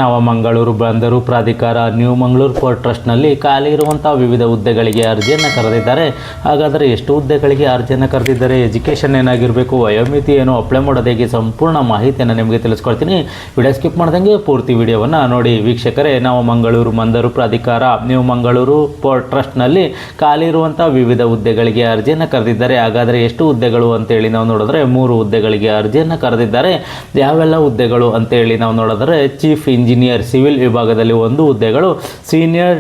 ನಾವು ಮಂಗಳೂರು ಬಂದರು ಪ್ರಾಧಿಕಾರ ನ್ಯೂ ಮಂಗಳೂರು ಪೋರ್ಟ್ ಟ್ರಸ್ಟ್ನಲ್ಲಿ ಖಾಲಿ ಇರುವಂಥ ವಿವಿಧ ಹುದ್ದೆಗಳಿಗೆ ಅರ್ಜಿಯನ್ನು ಕರೆದಿದ್ದಾರೆ. ಹಾಗಾದರೆ ಎಷ್ಟು ಹುದ್ದೆಗಳಿಗೆ ಅರ್ಜಿಯನ್ನು ಕರೆದಿದ್ದಾರೆ, ಎಜುಕೇಷನ್ ಏನಾಗಿರಬೇಕು, ವಯೋಮಿತಿ ಏನು, ಅಪ್ಲೈ ಮಾಡೋದು ಹೇಗೆ, ಸಂಪೂರ್ಣ ಮಾಹಿತಿಯನ್ನು ನಿಮಗೆ ತಿಳಿಸ್ಕೊಡ್ತೀನಿ. ವಿಡಿಯೋ ಸ್ಕಿಪ್ ಮಾಡ್ದಂಗೆ ಪೂರ್ತಿ ವಿಡಿಯೋವನ್ನು ನೋಡಿ. ವೀಕ್ಷಕರೇ, ನಾವು ಮಂಗಳೂರು ಬಂದರು ಪ್ರಾಧಿಕಾರ ನ್ಯೂ ಮಂಗಳೂರು ಪೋರ್ಟ್ ಟ್ರಸ್ಟ್ನಲ್ಲಿ ಖಾಲಿ ಇರುವಂಥ ವಿವಿಧ ಹುದ್ದೆಗಳಿಗೆ ಅರ್ಜಿಯನ್ನು ಕರೆದಿದ್ದಾರೆ. ಹಾಗಾದರೆ ಎಷ್ಟು ಹುದ್ದೆಗಳು ಅಂತೇಳಿ ನಾವು ನೋಡಿದ್ರೆ 3 ಹುದ್ದೆಗಳಿಗೆ ಅರ್ಜಿಯನ್ನು ಕರೆದಿದ್ದಾರೆ. ಯಾವೆಲ್ಲ ಹುದ್ದೆಗಳು ಅಂತೇಳಿ ನಾವು ನೋಡಿದ್ರೆ ಚೀಫ್ ಇಂಜಿನಿಯರ್ ಸಿವಿಲ್ ವಿಭಾಗದಲ್ಲಿ 1 ಹುದ್ದೆಗಳು, ಸೀನಿಯರ್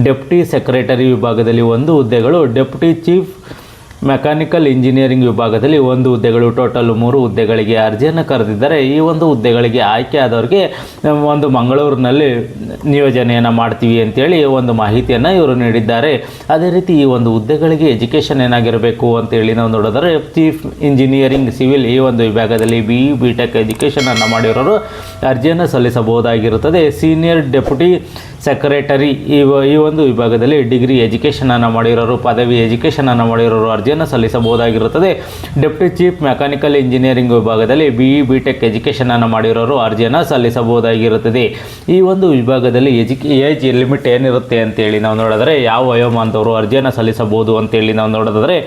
ಡೆಪ್ಯೂಟಿ ಸೆಕ್ರೆಟರಿ ವಿಭಾಗದಲ್ಲಿ 1 ಹುದ್ದೆಗಳು, ಡೆಪ್ಯೂಟಿ ಚೀಫ್ ಮೆಕ್ಯಾನಿಕಲ್ ಇಂಜಿನಿಯರಿಂಗ್ ವಿಭಾಗದಲ್ಲಿ 1 ಹುದ್ದೆಗಳು, ಟೋಟಲ್ 3 ಹುದ್ದೆಗಳಿಗೆ ಅರ್ಜಿಯನ್ನು ಕರೆದಿದ್ದಾರೆ. ಈ ಒಂದು ಹುದ್ದೆಗಳಿಗೆ ಆಯ್ಕೆ ಆದವರಿಗೆ ಒಂದು ಮಂಗಳೂರಿನಲ್ಲಿ ನಿಯೋಜನೆಯನ್ನು ಮಾಡ್ತೀವಿ ಅಂತೇಳಿ ಒಂದು ಮಾಹಿತಿಯನ್ನು ಇವರು ನೀಡಿದ್ದಾರೆ. ಅದೇ ರೀತಿ ಈ ಒಂದು ಹುದ್ದೆಗಳಿಗೆ ಎಜುಕೇಷನ್ ಏನಾಗಿರಬೇಕು ಅಂತೇಳಿ ನಾವು ನೋಡಿದರೆ ಚೀಫ್ ಇಂಜಿನಿಯರಿಂಗ್ ಸಿವಿಲ್ ಈ ಒಂದು ವಿಭಾಗದಲ್ಲಿ BE BTech ಎಜುಕೇಷನನ್ನು ಮಾಡಿರೋರು ಅರ್ಜಿಯನ್ನು ಸಲ್ಲಿಸಬಹುದಾಗಿರುತ್ತದೆ. ಸೀನಿಯರ್ ಡೆಪ್ಯೂಟಿ ಸೆಕ್ರೆಟರಿ ಈ ಒಂದು ವಿಭಾಗದಲ್ಲಿ ಡಿಗ್ರಿ ಎಜುಕೇಷನನ್ನು ಮಾಡಿರೋರು, ಪದವಿ ಎಜುಕೇಷನನ್ನು ಮಾಡಿರೋರು ಅರ್ಜಿಯನ್ನು ಸಲ್ಲಿಸಬಹುದಾಗಿರುತ್ತದೆ. ಡೆಪ್ಯೂಟಿ ಚೀಫ್ ಮೆಕ್ಯಾನಿಕಲ್ ಇಂಜಿನಿಯರಿಂಗ್ ವಿಭಾಗದಲ್ಲಿ BE BTech ಎಜುಕೇಷನನ್ನು ಮಾಡಿರೋರು ಅರ್ಜಿಯನ್ನು ಸಲ್ಲಿಸಬಹುದಾಗಿರುತ್ತದೆ. ಈ ಒಂದು ವಿಭಾಗದಲ್ಲಿ ಏಜ್ ಲಿಮಿಟ್ ಏನಿರುತ್ತೆ ಅಂತೇಳಿ ನಾವು ನೋಡಿದ್ರೆ ಯಾವ ವಯೋಮಾನದವರು ಅರ್ಜಿಯನ್ನು ಸಲ್ಲಿಸಬಹುದು ಅಂತೇಳಿ ನಾವು ನೋಡಿದ್ರೆ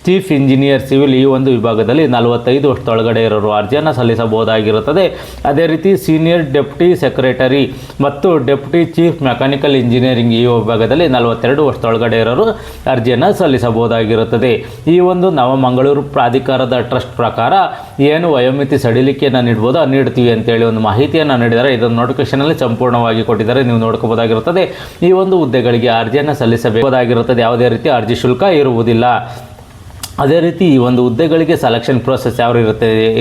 ಚೀಫ್ ಇಂಜಿನಿಯರ್ ಸಿವಿಲ್ ಈ ಒಂದು ವಿಭಾಗದಲ್ಲಿ 45 ವರ್ಷದೊಳಗಡೆ ಇರೋರು ಅರ್ಜಿಯನ್ನು ಸಲ್ಲಿಸಬಹುದಾಗಿರುತ್ತದೆ. ಅದೇ ರೀತಿ ಸೀನಿಯರ್ ಡೆಪ್ಯೂಟಿ ಸೆಕ್ರೆಟರಿ ಮತ್ತು ಡೆಪ್ಯೂಟಿ ಚೀಫ್ ಮೆಕ್ಯಾನಿಕಲ್ ಇಂಜಿನಿಯರಿಂಗ್ ಈ ವಿಭಾಗದಲ್ಲಿ 42 ವರ್ಷದೊಳಗಡೆ ಇರೋರು ಅರ್ಜಿಯನ್ನು ಸಲ್ಲಿಸಬಹುದಾಗಿರುತ್ತದೆ. ಈ ಒಂದು ನಾವು ಮಂಗಳೂರು ಪ್ರಾಧಿಕಾರದ ಟ್ರಸ್ಟ್ ಪ್ರಕಾರ ಏನು ವಯೋಮಿತಿ ಸಡಿಲಿಕೆಯನ್ನು ನೀಡ್ಬೋದು ನೀಡ್ತೀವಿ ಅಂತೇಳಿ ಒಂದು ಮಾಹಿತಿಯನ್ನು ನೀಡಿದ್ದಾರೆ. ಇದನ್ನು ನೋಟಿಫಿಕೇಶನಲ್ಲಿ ಸಂಪೂರ್ಣವಾಗಿ ಕೊಟ್ಟಿದ್ದಾರೆ, ನೀವು ನೋಡ್ಕೋಬಹುದಾಗಿರುತ್ತದೆ. ಈ ಒಂದು ಹುದ್ದೆಗಳಿಗೆ ಅರ್ಜಿಯನ್ನು ಸಲ್ಲಿಸಬಹುದಾಗಿರುತ್ತದೆ. ಯಾವುದೇ ರೀತಿ ಅರ್ಜಿ ಶುಲ್ಕ ಇರುವುದಿಲ್ಲ. ಅದೇ ರೀತಿ ಈ ಒಂದು ಹುದ್ದೆಗಳಿಗೆ ಸೆಲೆಕ್ಷನ್ ಪ್ರೋಸೆಸ್ ಯಾವ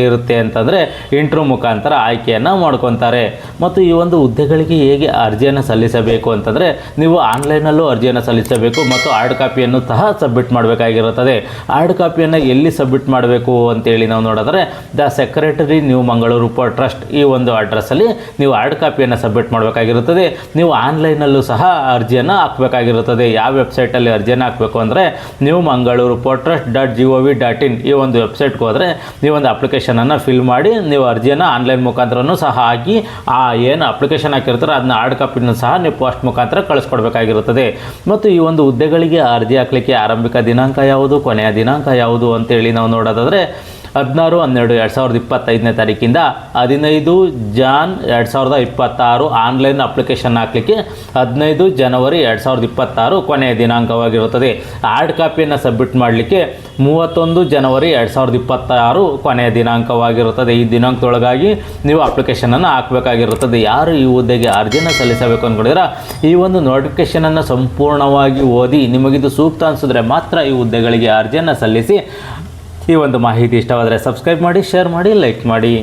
ಇರುತ್ತೆ ಅಂತಂದರೆ ಇಂಟರ್ವ್ಯೂ ಮುಖಾಂತರ ಆಯ್ಕೆಯನ್ನು ಮಾಡ್ಕೊತಾರೆ. ಮತ್ತು ಈ ಒಂದು ಹುದ್ದೆಗಳಿಗೆ ಹೇಗೆ ಅರ್ಜಿಯನ್ನು ಸಲ್ಲಿಸಬೇಕು ಅಂತಂದರೆ ನೀವು ಆನ್ಲೈನಲ್ಲೂ ಅರ್ಜಿಯನ್ನು ಸಲ್ಲಿಸಬೇಕು ಮತ್ತು ಹಾರ್ಡ್ ಕಾಪಿಯನ್ನು ಸಹ ಸಬ್ಮಿಟ್ ಮಾಡಬೇಕಾಗಿರುತ್ತದೆ. ಹಾರ್ಡ್ ಕಾಪಿಯನ್ನು ಎಲ್ಲಿ ಸಬ್ಮಿಟ್ ಮಾಡಬೇಕು ಅಂತೇಳಿ ನಾವು ನೋಡಿದ್ರೆ the secretary new Mangaluru port trust ಈ ಒಂದು ಅಡ್ರೆಸ್ಸಲ್ಲಿ ನೀವು ಹಾರ್ಡ್ ಕಾಪಿಯನ್ನು ಸಬ್ಮಿಟ್ ಮಾಡಬೇಕಾಗಿರುತ್ತದೆ. ನೀವು ಆನ್ಲೈನಲ್ಲೂ ಸಹ ಅರ್ಜಿಯನ್ನು ಹಾಕಬೇಕಾಗಿರುತ್ತದೆ. ಯಾವ ವೆಬ್ಸೈಟಲ್ಲಿ ಅರ್ಜಿಯನ್ನು ಹಾಕಬೇಕು ಅಂದರೆ new Mangaluru port trust .gov.in ಈ ಒಂದು ವೆಬ್ಸೈಟ್ಗೆ ಹೋದರೆ ನೀವು ಒಂದು ಅಪ್ಲಿಕೇಶನನ್ನು ಫಿಲ್ ಮಾಡಿ ನೀವು ಅರ್ಜಿಯನ್ನು ಆನ್ಲೈನ್ ಮುಖಾಂತರನೂ ಸಹ ಹಾಕಿ ಏನು ಅಪ್ಲಿಕೇಶನ್ ಹಾಕಿರ್ತಾರೆ ಅದನ್ನ ಹಾರ್ಡ್ ಕಾಪಿನೂ ಸಹ ನೀವು ಪೋಸ್ಟ್ ಮುಖಾಂತರ ಕಳಿಸ್ಕೊಡ್ಬೇಕಾಗಿರುತ್ತದೆ. ಮತ್ತು ಈ ಒಂದು ಹುದ್ದೆಗಳಿಗೆ ಅರ್ಜಿ ಹಾಕಲಿಕ್ಕೆ ಆರಂಭಿಕ ದಿನಾಂಕ ಯಾವುದು, ಕೊನೆಯ ದಿನಾಂಕ ಯಾವುದು ಅಂತೇಳಿ ನಾವು ನೋಡೋದಾದರೆ 16/12/2025 ತಾರೀಕಿಂದ 15 ಜಾನ್ 2026 ಆನ್ಲೈನ್ ಅಪ್ಲಿಕೇಶನ್ ಹಾಕಲಿಕ್ಕೆ 15 ಜನವರಿ 2026 ಕೊನೆಯ ದಿನಾಂಕವಾಗಿರುತ್ತದೆ. ಹಾರ್ಡ್ ಕಾಪಿಯನ್ನು ಸಬ್ಮಿಟ್ ಮಾಡಲಿಕ್ಕೆ 31 ಜನವರಿ 2026 ಕೊನೆಯ ದಿನಾಂಕವಾಗಿರುತ್ತದೆ. ಈ ದಿನಾಂಕದೊಳಗಾಗಿ ನೀವು ಅಪ್ಲಿಕೇಶನನ್ನು ಹಾಕಬೇಕಾಗಿರುತ್ತದೆ. ಯಾರು ಈ ಹುದ್ದೆಗೆ ಅರ್ಜಿಯನ್ನು ಸಲ್ಲಿಸಬೇಕು ಅಂದ್ಕೊಂಡಿದ್ರೆ ಈ ಒಂದು ನೋಟಿಫಿಕೇಶನನ್ನು ಸಂಪೂರ್ಣವಾಗಿ ಓದಿ ನಿಮಗಿದು ಸೂಕ್ತ ಅನಿಸಿದ್ರೆ ಮಾತ್ರ ಈ ಹುದ್ದೆಗಳಿಗೆ ಅರ್ಜಿಯನ್ನು ಸಲ್ಲಿಸಿ. ಈ ಒಂದು ಮಾಹಿತಿ ಇಷ್ಟವಾದರೆ ಸಬ್ಸ್ಕ್ರೈಬ್ ಮಾಡಿ, ಶೇರ್ ಮಾಡಿ, ಲೈಕ್ ಮಾಡಿ.